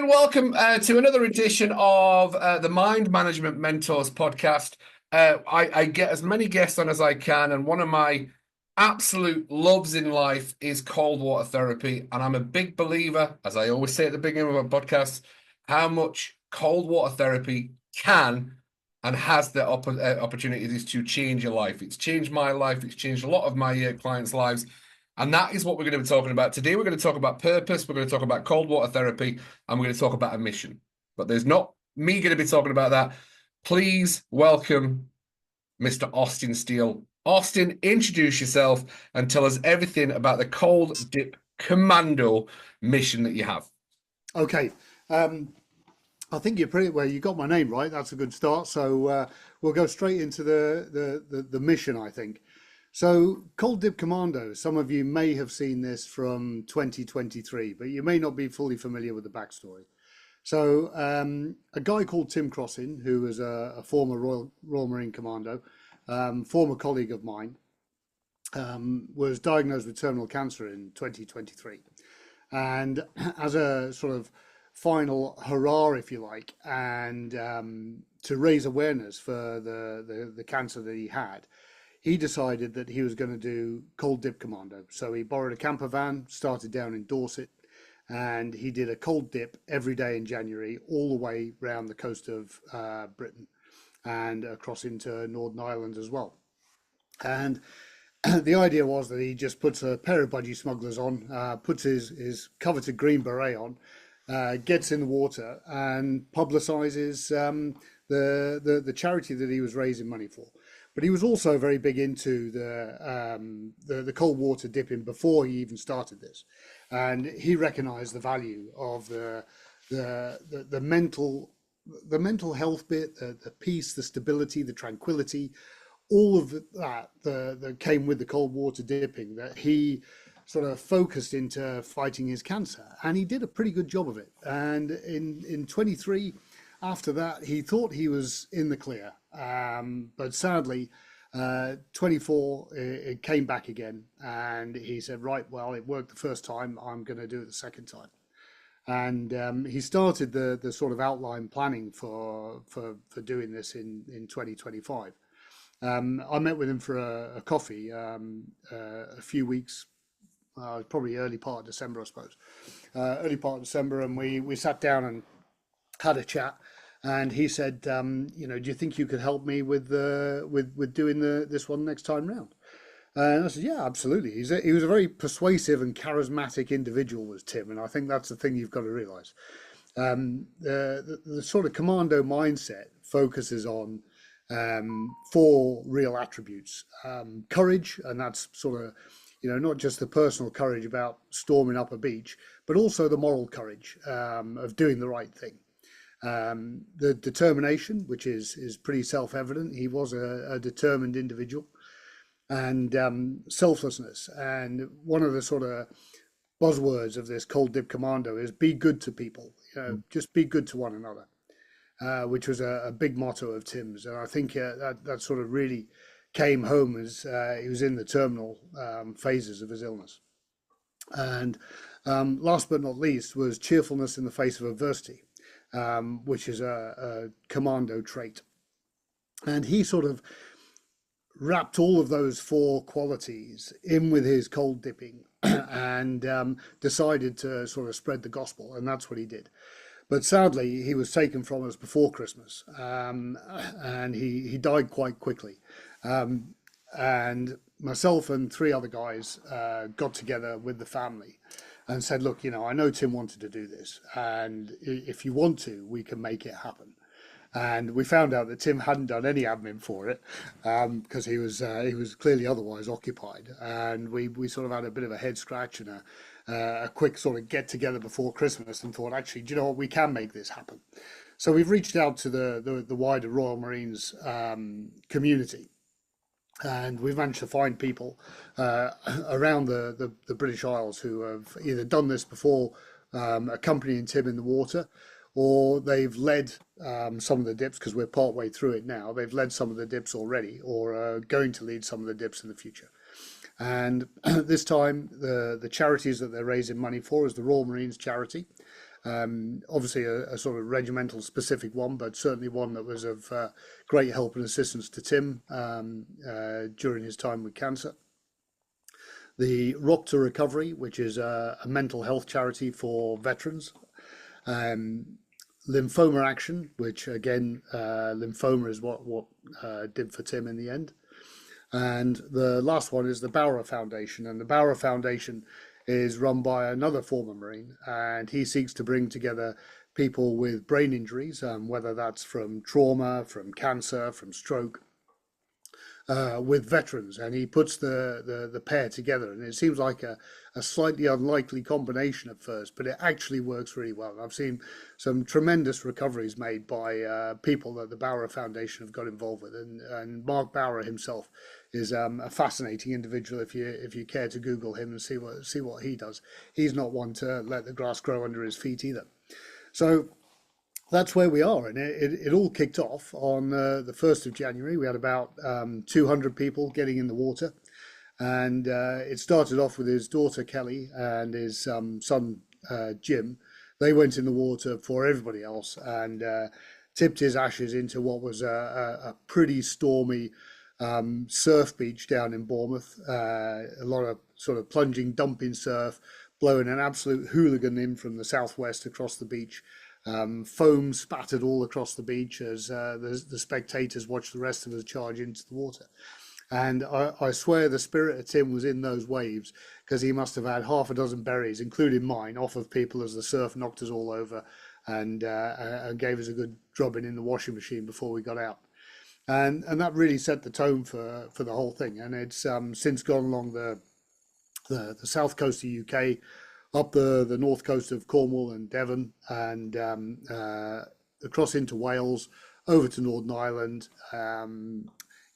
and welcome to another edition of the Mind Management Mentors podcast. I get as many guests on as I can, and one of my absolute loves in life is cold water therapy. And I'm a big believer, as I always say at the beginning of my podcast, how much cold water therapy can and has the opportunities to change your life. It's changed my life. It's changed a lot of my clients' lives. And that is what we're going to be talking about. Today, we're going to talk about purpose. We're going to talk about cold water therapy, and we're going to talk about a mission. But there's not me going to be talking about that. Please welcome Mr. Austin Steele. Austin, introduce yourself and tell us everything about the Cold Dip Commando mission that you have. Okay. I think you're pretty well. You got my name right. That's a good start. So we'll go straight into the mission, I think. So Cold Dip Commando, some of you may have seen this from 2023, but you may not be fully familiar with the backstory. So a guy called Tim Crossin, who was a former Royal Marine Commando, former colleague of mine, was diagnosed with terminal cancer in 2023. And as a sort of final hurrah, if you like, and to raise awareness for the cancer that he had, he decided that he was going to do Cold Dip Commando. So he borrowed a camper van, started down in Dorset, and he did a cold dip every day in January, all the way around the coast of Britain and across into Northern Ireland as well. And the idea was that he just puts a pair of budgie smugglers on, puts his coveted green beret on, gets in the water and publicizes the charity that he was raising money for. But he was also very big into the cold water dipping before he even started this, and he recognised the value of the mental health bit, the peace, the stability, the tranquility, all of that came with the cold water dipping that he sort of focused into fighting his cancer, and he did a pretty good job of it. And in 23. After that, he thought he was in the clear, but sadly, 24, it came back again, and he said, right, well, it worked the first time, I'm going to do it the second time. And he started the sort of outline planning for doing this in 2025. I met with him for a coffee a few weeks, probably early part of December, I suppose, early part of December, and we sat down and had a chat, and he said, do you think you could help me with doing this one next time round? And I said, yeah, absolutely. He was a very persuasive and charismatic individual, was Tim, and I think that's the thing you've got to realise. The sort of commando mindset focuses on four real attributes: courage, and that's sort of not just the personal courage about storming up a beach, but also the moral courage of doing the right thing. The determination, which is pretty self-evident. He was a determined individual. And selflessness. And one of the sort of buzzwords of this Cold Dip Commando is be good to people. Just be good to one another, which was a big motto of Tim's. And I think that sort of really came home as he was in the terminal phases of his illness. And last but not least was cheerfulness in the face of adversity, which is a commando trait. And he sort of wrapped all of those four qualities in with his cold dipping and decided to sort of spread the gospel. And that's what he did. But sadly, he was taken from us before Christmas, and he died quite quickly. And myself and three other guys got together with the family and said, look, I know Tim wanted to do this, and if you want to, we can make it happen. And we found out that Tim hadn't done any admin for it because he was clearly otherwise occupied. And we sort of had a bit of a head scratch and a quick sort of get together before Christmas and thought, actually, do you know what, we can make this happen. So we've reached out to the wider Royal Marines community. And we've managed to find people around the British Isles who have either done this before, accompanying Tim in the water, or they've led some of the dips, because we're part way through it now. They've led some of the dips already, or are going to lead some of the dips in the future. And this time, the charities that they're raising money for is the Royal Marines charity, Obviously, a sort of regimental specific one, but certainly one that was of great help and assistance to Tim during his time with cancer. The Rock to Recovery, which is a mental health charity for veterans. Um, Lymphoma Action, which again, lymphoma is what did for Tim in the end. And the last one is the Bower Foundation. And the Bower Foundation is run by another former Marine, and he seeks to bring together people with brain injuries, whether that's from trauma, from cancer, from stroke, with veterans, and he puts the pair together, and it seems like a slightly unlikely combination at first, but it actually works really well. And I've seen some tremendous recoveries made by people that the Bower Foundation have got involved with, and Mark Bower himself is a fascinating individual. If you care to Google him and see what he does, he's not one to let the grass grow under his feet either. So that's where we are. And it all kicked off on the 1st of January. We had about 200 people getting in the water. And it started off with his daughter Kelly and his son Jim. They went in the water before everybody else and tipped his ashes into what was a pretty stormy surf beach down in Bournemouth. A lot of sort of plunging, dumping surf, blowing an absolute hooligan in from the southwest across the beach. Foam spattered all across the beach as the spectators watched the rest of us charge into the water. And I swear the spirit of Tim was in those waves, because he must have had half a dozen berries, including mine, off of people as the surf knocked us all over and gave us a good drubbing in the washing machine before we got out. And that really set the tone for the whole thing. And it's since gone along the south coast of UK, up the north coast of Cornwall and Devon, and across into Wales, over to Northern Ireland.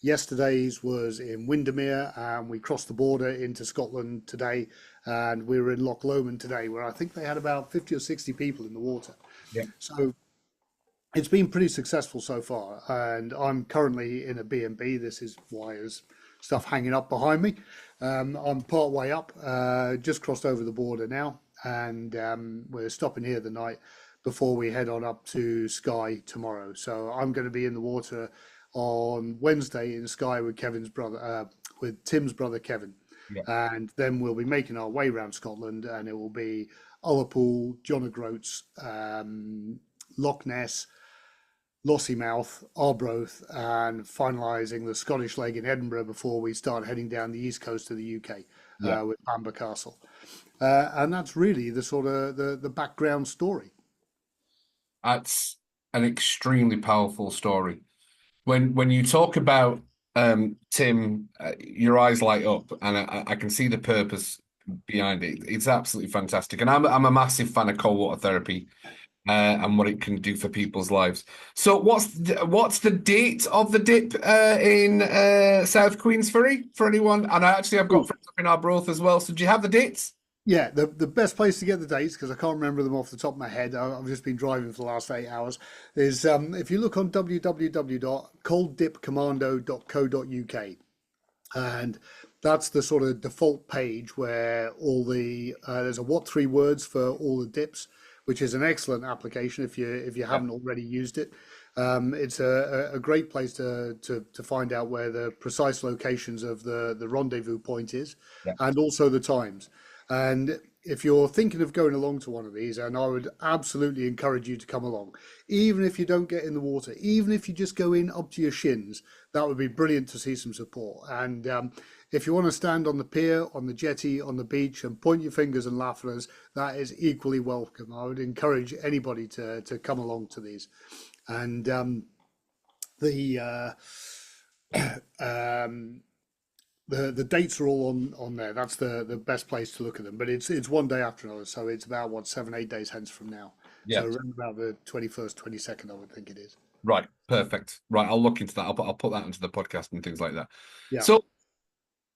Yesterday's was in Windermere, and we crossed the border into Scotland today, and we were in Loch Lomond today, where I think they had about 50 or 60 people in the water. Yeah. So it's been pretty successful so far, and I'm currently in a B&B. This is why there's stuff hanging up behind me. I'm part way up, just crossed over the border now, and we're stopping here the night before we head on up to Skye tomorrow. So I'm going to be in the water on Wednesday in Skye with with Tim's brother Kevin, Yeah. and then we'll be making our way around Scotland, and it will be Ullapool, John O'Groats, Loch Ness, Lossiemouth, Arbroath, and finalising the Scottish leg in Edinburgh before we start heading down the east coast of the UK Yeah. with Bamber Castle. And that's really the sort of the background story. That's an extremely powerful story. When you talk about Tim, your eyes light up, and I can see the purpose behind it. It's absolutely fantastic, and I'm a massive fan of cold water therapy and what it can do for people's lives. So, what's the date of the dip in South Queensferry for anyone? And I've got friends up in Arbroath as well. So, do you have the dates? Yeah, the best place to get the dates, because I can't remember them off the top of my head, I've just been driving for the last 8 hours, is if you look on www.colddipcommando.co.uk, and that's the sort of default page where all the there's a what three words for all the dips, which is an excellent application if you haven't already used it. It's a great place to find out where the precise locations of the rendezvous point is, Yeah. and also the times. And if you're thinking of going along to one of these, and I would absolutely encourage you to come along, even if you don't get in the water, even if you just go in up to your shins, that would be brilliant to see some support. And if you want to stand on the pier, on the jetty, on the beach, and point your fingers and laugh at us, that is equally welcome. I would encourage anybody to come along to these. And the the dates are all on there. That's the best place to look at them. But it's one day after another, so it's about what 7 8 days hence from now. Yeah. So around about the 21st, 22nd, I would think it is. Right. Perfect. Right. I'll look into that. I'll put that into the podcast and things like that. Yeah. So,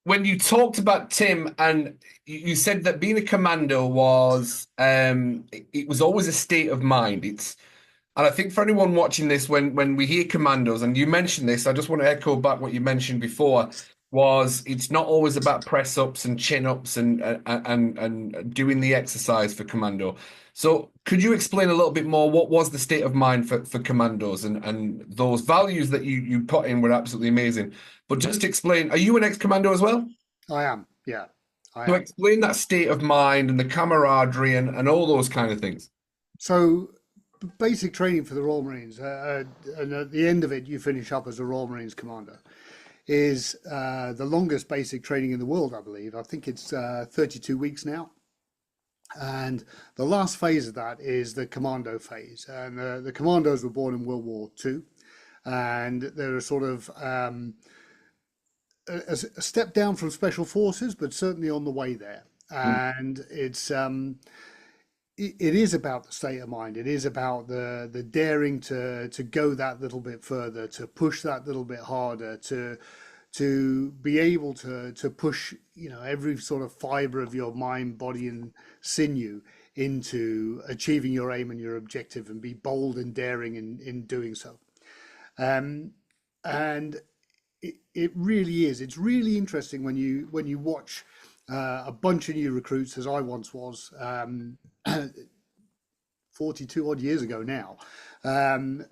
when you talked about Tim, and you said that being a commando was it was always a state of mind. And I think for anyone watching this, when we hear commandos, and you mentioned this, I just want to echo back what you mentioned before. was it's not always about press ups and chin ups and doing the exercise for commando. So could you explain a little bit more what was the state of mind for commandos and those values that you put in were absolutely amazing. But just explain, are you an ex-commando as well? I am, yeah, I So am. explain that state of mind and the camaraderie and all those kind of things. So basic training for the Royal Marines, and at the end of it, you finish up as a Royal Marines commander, is the longest basic training in the world, I believe. I think it's 32 weeks now. And the last phase of that is the commando phase. And the commandos were born in World War II. And they're a sort of a step down from special forces, but certainly on the way there. Mm. And it is about the state of mind. It is about the daring to go that little bit further, to push that little bit harder, to be able to push, every sort of fiber of your mind, body, and sinew into achieving your aim and your objective, and be bold and daring in doing so. Um, and it really is. It's really interesting when you watch a bunch of new recruits, as I once was, 42 odd years ago now, um,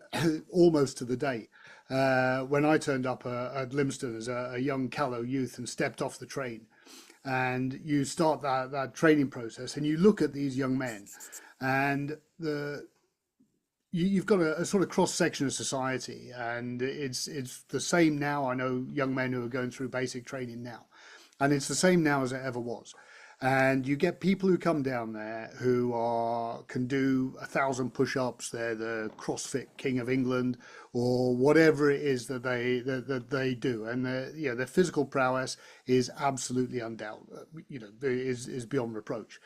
almost to the day, when I turned up at Limston as a young callow youth and stepped off the train. And you start that training process, and you look at these young men, and you've got a sort of cross section of society, and it's the same now. I know young men who are going through basic training now, and it's the same now as it ever was. And you get people who come down there who can do 1,000 push-ups. They're the CrossFit King of England, or whatever it is that they do, and their physical prowess is absolutely undoubted. Is beyond reproach.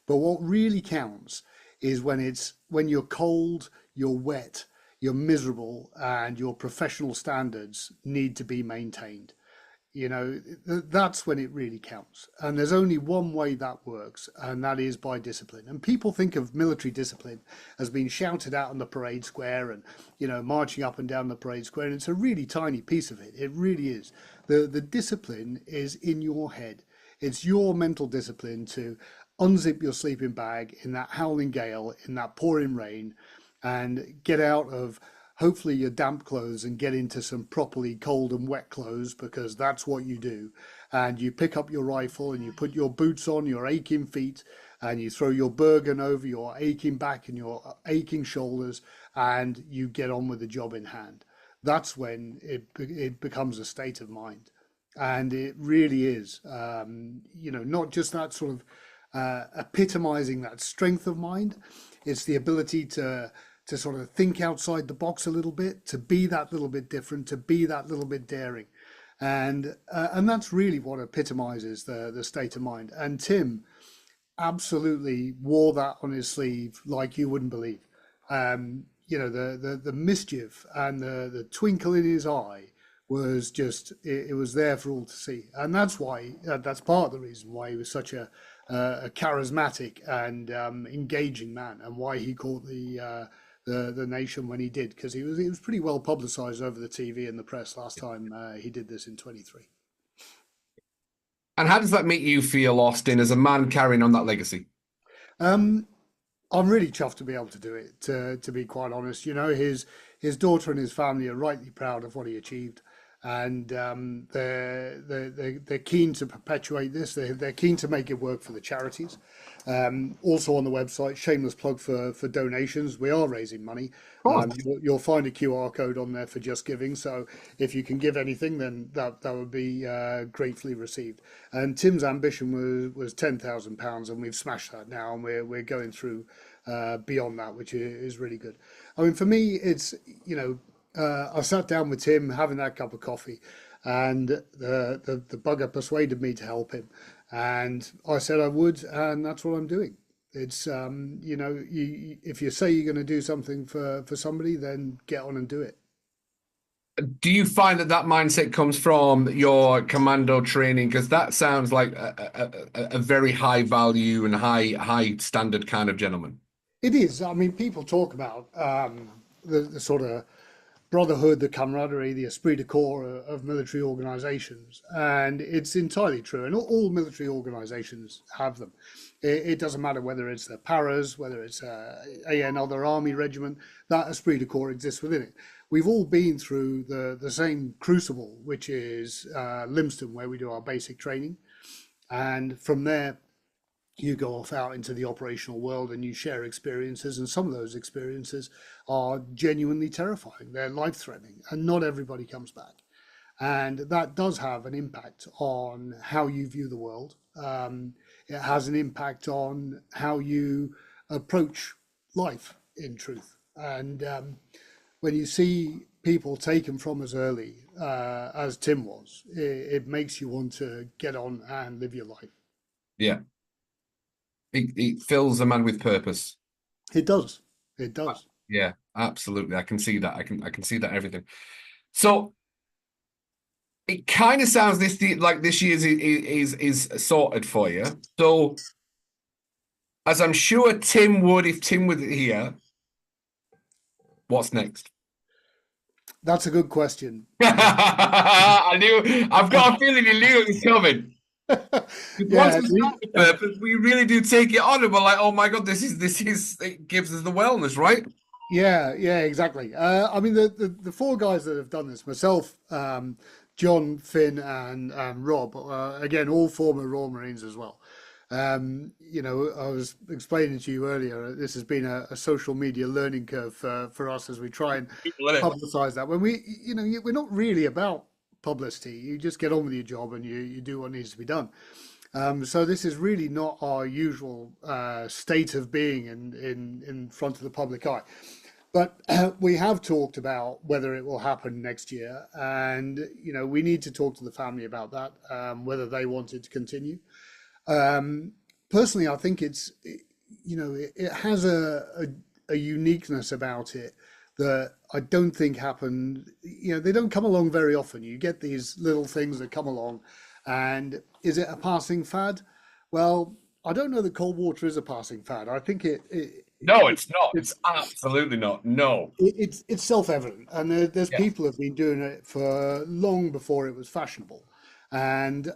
But what really counts is when you're cold, you're wet, you're miserable, and your professional standards need to be maintained. That's when it really counts. And there's only one way that works, and that is by discipline. And people think of military discipline as being shouted out on the parade square and, marching up and down the parade square. And it's a really tiny piece of it. It really is. The discipline is in your head. It's your mental discipline to unzip your sleeping bag in that howling gale, in that pouring rain, and get out of hopefully your damp clothes and get into some properly cold and wet clothes, because that's what you do. And you pick up your rifle and you put your boots on your aching feet, and you throw your Bergen over your aching back and your aching shoulders, and you get on with the job in hand. That's when it becomes a state of mind. And it really is, not just that sort of epitomizing that strength of mind. It's the ability to sort of think outside the box a little bit, to be that little bit different, to be that little bit daring, and that's really what epitomizes the state of mind. And Tim absolutely wore that on his sleeve like you wouldn't believe. The mischief and the twinkle in his eye was just it was there for all to see, and that's part of the reason why he was such a charismatic and engaging man, and why he caught the nation when he did, because he was pretty well publicized over the TV and the press last time he did this in 23. And how does that make you feel, Austin, as a man carrying on that legacy? Um, I'm really chuffed to be able to do it. To be quite honest, his daughter and his family are rightly proud of what he achieved, and they're keen to perpetuate this. They're keen to make it work for the charities. Also on the website, shameless plug for donations. We are raising money. Of You'll find a QR code on there for Just Giving. So if you can give anything, then that would be gratefully received. And Tim's ambition was £10,000, and we've smashed that now, and we're going through beyond that, which is really good. I mean, for me, it's I sat down with Tim having that cup of coffee, and the bugger persuaded me to help him, and I said I would, and that's what I'm doing. It's if you say you're going to do something for somebody, then get on and do it. Do you find that mindset comes from your commando training? Because that sounds like a very high value and high standard kind of gentleman. It is. I mean, people talk about the sort of brotherhood, the camaraderie, the esprit de corps of military organizations. And it's entirely true. And all military organizations have them. It doesn't matter whether it's the paras, whether it's another army regiment, that esprit de corps exists within it. We've all been through the same crucible, which is Limston, where we do our basic training. And from there, you go off out into the operational world and you share experiences, and some of those experiences are genuinely terrifying. They're life-threatening, and not everybody comes back. And that does have an impact on how you view the world. It has an impact on how you approach life, in truth. And when you see people taken from us early, as Tim was, it makes you want to get on and live your life. Yeah. It fills a man with purpose. It does. It does. Yeah, absolutely. I can see that. I can see that everything. So it kind of sounds like this year's is sorted for you. So as I'm sure Tim would if Tim were here, what's next? That's a good question. I've got a feeling you knew it was coming. Yeah, We really do take it on, and we're like, oh my god, this is it gives us the wellness, right? yeah, exactly. I mean, the four guys that have done this, myself, John, Finn, and Rob, again, all former Royal Marines as well. You know, I was explaining to you earlier, this has been a social media learning curve for us as we try and publicize that. When we're not really about publicity. You just get on with your job and you do what needs to be done. So this is really not our usual state of being in front of the public eye. But we have talked about whether it will happen next year, and we need to talk to the family about that, whether they want it to continue. Personally, I think it has a uniqueness about it that I don't think happen. They don't come along very often. You get these little things that come along, and is it a passing fad? Well, I don't know that cold water is a passing fad. I think No, it's not. It's absolutely not. No. It's self-evident, and there's people who've been doing it for long before it was fashionable, and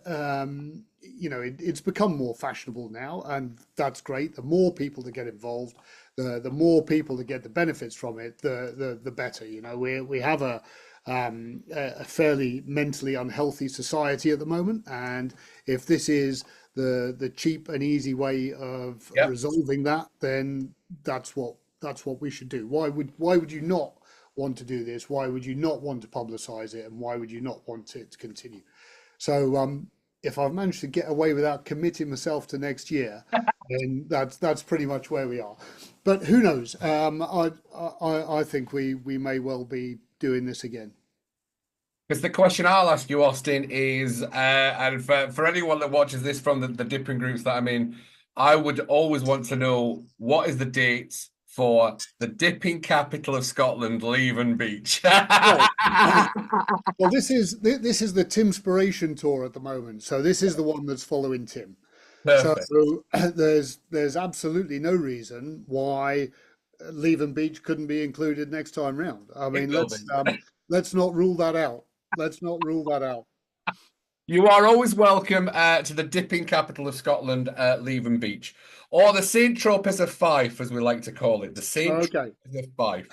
it's become more fashionable now, and that's great. The more people that get involved, the more people that get the benefits from it, the better. We have a fairly mentally unhealthy society at the moment, and if this is the cheap and easy way of resolving that, then that's what we should do. Why would you not want to do this? Why would you not want to publicize it? And why would you not want it to continue? So if I've managed to get away without committing myself to next year, then that's pretty much where we are. But who knows? I think we may well be doing this again. Because the question I'll ask you, Austin, is, and for anyone that watches this from the dipping groups that I'm in, I would always want to know, what is the date for the dipping capital of Scotland, Leven Beach? Well, this is the Timspiration tour at the moment. So this is the one that's following Tim. Perfect. So there's absolutely no reason why Leven Beach couldn't be included next time round. I mean, let's not rule that out. Let's not rule that out. You are always welcome to the dipping capital of Scotland, Leven Beach, or the St. Tropez of Fife, as we like to call it. The St. Tropez of Fife.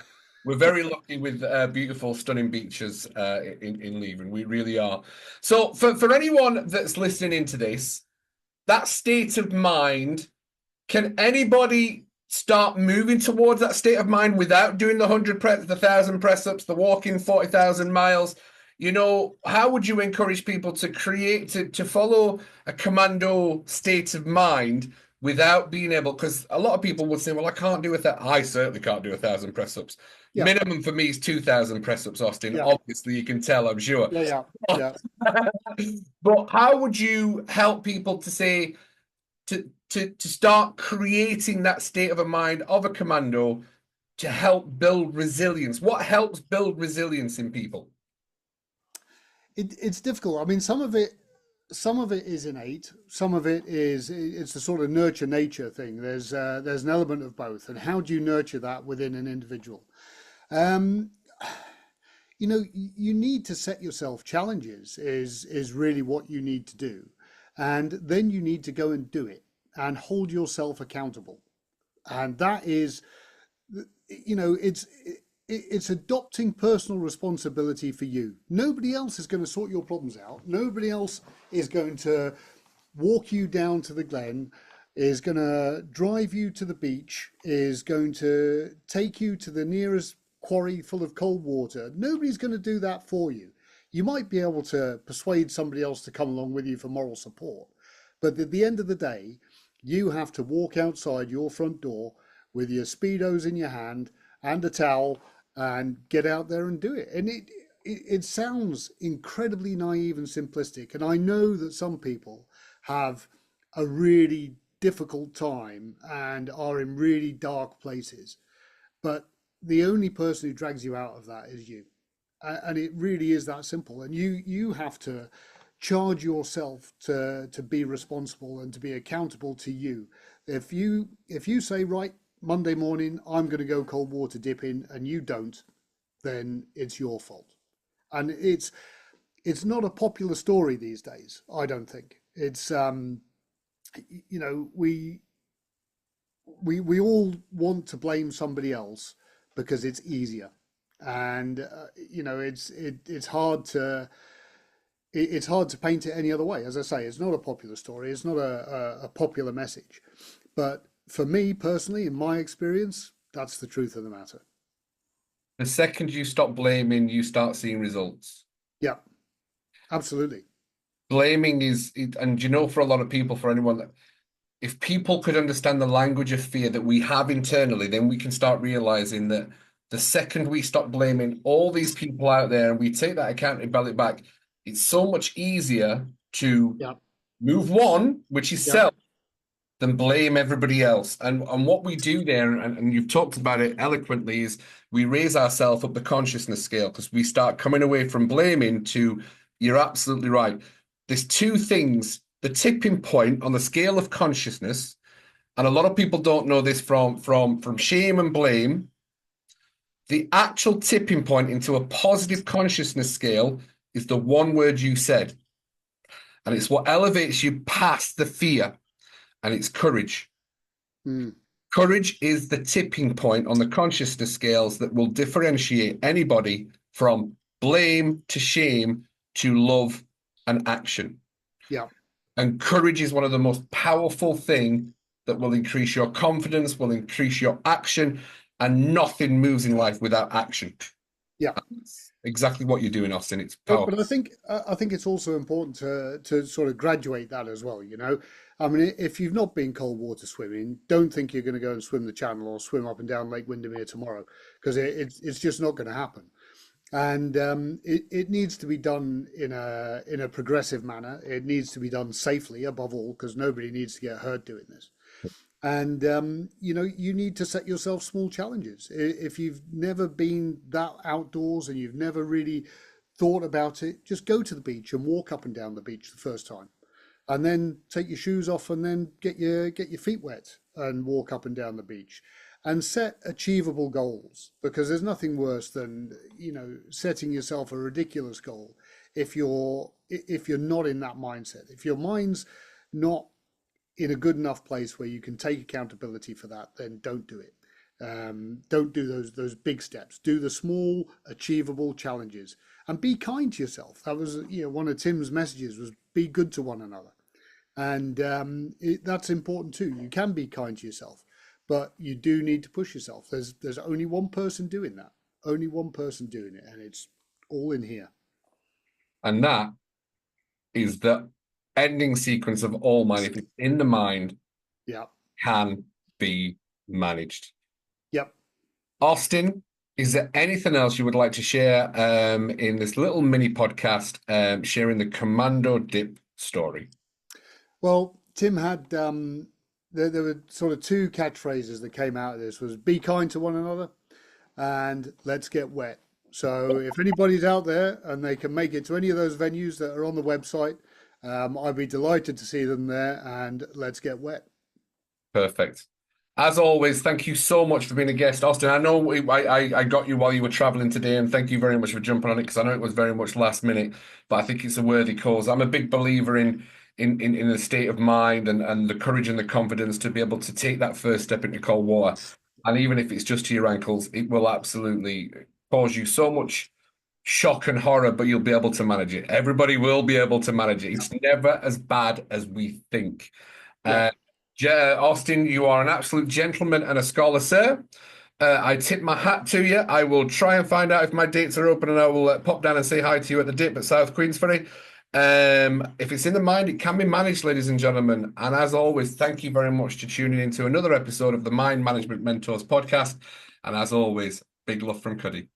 We're very lucky with beautiful, stunning beaches in Leven. We really are. So for anyone that's listening into this, that state of mind, can anybody start moving towards that state of mind without doing the 100 press, the 1,000 press ups, the walking 40,000 miles? How would you encourage people to follow a commando state of mind without being able? Because a lot of people would say, well, I can't do that. I certainly can't do 1,000 press ups. Yeah. Minimum for me is 2,000 press ups, Austin. Yeah. Obviously, you can tell, I'm sure. Yeah. But how would you help people to say, to start creating that state of a mind of a commando to help build resilience? What helps build resilience in people? It's difficult. I mean, some of it is innate. Some of it's a sort of nurture nature thing. There's an element of both. And how do you nurture that within an individual? you need to set yourself challenges is really what you need to do. And then you need to go and do it and hold yourself accountable. And that is, it's adopting personal responsibility for you. Nobody else is going to sort your problems out. Nobody else is going to walk you down to the glen, is going to drive you to the beach, is going to take you to the nearest quarry full of cold water. Nobody's going to do that for you. You might be able to persuade somebody else to come along with you for moral support, but at the end of the day, you have to walk outside your front door with your Speedos in your hand and a towel and get out there and do it. And it sounds incredibly naive and simplistic. And I know that some people have a really difficult time and are in really dark places. But the only person who drags you out of that is you. And it really is that simple. And you have to charge yourself to be responsible and to be accountable to you. If you say, right, Monday morning I'm going to go cold water dipping, and you don't, then it's your fault. And it's not a popular story these days, I don't think. It's you know, we all want to blame somebody else because it's easier. And it's hard to it's hard to paint it any other way. As I say, it's not a popular story, it's not a popular message. But for me personally, in my experience, that's the truth of the matter. The second you stop blaming, you start seeing results. Yeah, absolutely. Blaming and for a lot of people, for anyone that, if people could understand the language of fear that we have internally, then we can start realizing that the second we stop blaming all these people out there and we take that accountability back, it's so much easier to Yeah, move one, which is yeah, self, than blame everybody else. And what we do there, and you've talked about it eloquently, is we raise ourselves up the consciousness scale because we start coming away from blaming to, you're absolutely right. There's two things, the tipping point on the scale of consciousness, and a lot of people don't know this from shame and blame. The actual tipping point into a positive consciousness scale is the one word you said. And it's what elevates you past the fear, and it's courage. mm, Courage is the tipping point on the consciousness scales that will differentiate anybody from blame to shame to love and action. yeah, And courage is one of the most powerful things that will increase your confidence, will increase your action, and nothing moves in life without action. yeah. That's exactly what you're doing, Austin. It's But powerful. I think it's also important to sort of graduate that as well. I mean, if you've not been cold water swimming, don't think you're going to go and swim the channel or swim up and down Lake Windermere tomorrow, because it's just not going to happen. And it needs to be done in a progressive manner. It needs to be done safely, above all, because nobody needs to get hurt doing this. And you need to set yourself small challenges. If you've never been that outdoors and you've never really thought about it, just go to the beach and walk up and down the beach the first time, and then take your shoes off and then get your feet wet and walk up and down the beach, and set achievable goals, because there's nothing worse than setting yourself a ridiculous goal if you're not in that mindset. If your mind's not in a good enough place where you can take accountability for that, then don't do it. Don't do those big steps. Do the small, achievable challenges, and be kind to yourself. That was one of Tim's messages, was be good to one another, and that's important too. You can be kind to yourself, but you do need to push yourself. There's only one person doing that, only one person doing it, and it's all in here. And that is the ending sequence of all mind. If it's in the mind, Yeah. can be managed. Yep. Austin, is there anything else you would like to share in this little mini podcast, sharing the Commando Dip story? Well, Tim had there were sort of two catchphrases that came out of this: was be kind to one another and let's get wet. So if anybody's out there and they can make it to any of those venues that are on the website, I'd be delighted to see them there, and let's get wet. Perfect. As always, thank you so much for being a guest, Austin. I know I got you while you were traveling today, and thank you very much for jumping on it because I know it was very much last minute, but I think it's a worthy cause. I'm a big believer in the state of mind and the courage and the confidence to be able to take that first step into cold water. And even if it's just to your ankles, it will absolutely cause you so much shock and horror, but you'll be able to manage it. Everybody will be able to manage it. It's never as bad as we think. Yeah. Uh, Austin, you are an absolute gentleman and a scholar, sir. I tip my hat to you. I will try and find out if my dates are open, and I will pop down and say hi to you at the Dip at South Queensferry. If it's in the mind, it can be managed, ladies and gentlemen. And as always, thank you very much for tuning into another episode of the Mind Management Mentors podcast. And as always, big love from Cuddy.